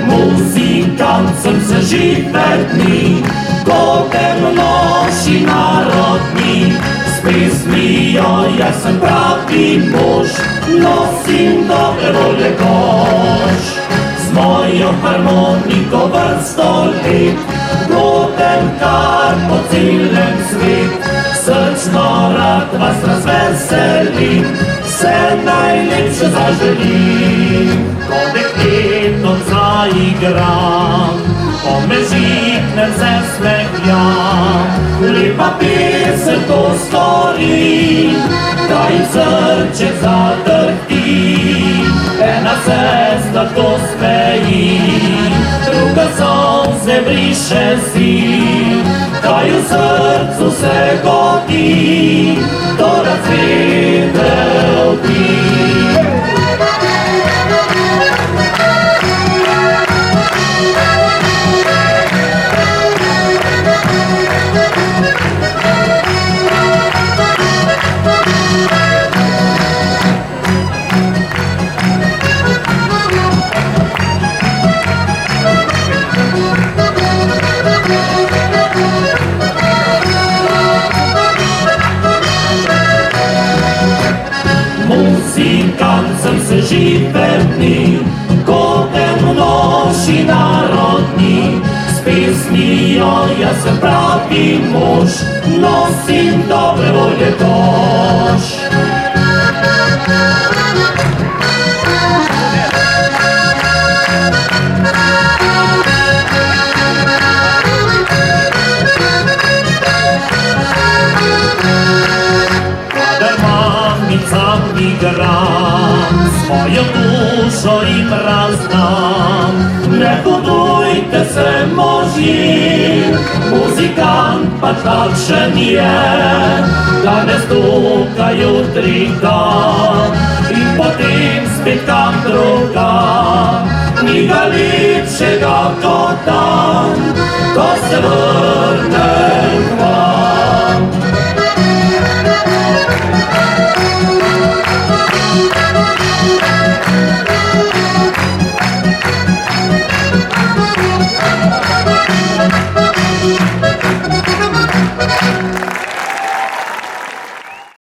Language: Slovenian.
Muzikancem se živeti, godem noši narodni, s pesmijo jaz sem pravi mož, nosim dobre volje koš. Z mojo harmoniko vrsto let, godem kar po celem svet, srčno rad vas razveselim, vse najlepše zaželim. Ko dekletom zaigram, ko me žiknem se smehljam, lepa pesem to stori, da jim srček zadrhti. Ena se sladko smeji, druga solze briše si, da v srcu se godi, to razvedel ti. Muzikancem se živeti, godem noši narodni, s pesmijo jaz sem pravi mož, nosim dobre volje koš. Sam igram, svojo dušo jim razdam. Ne hodujte se možji, muzikant pa takšen je, danes tukaj, jutri tam in potem spet kam drugam. Ni ga lepšega kot ta.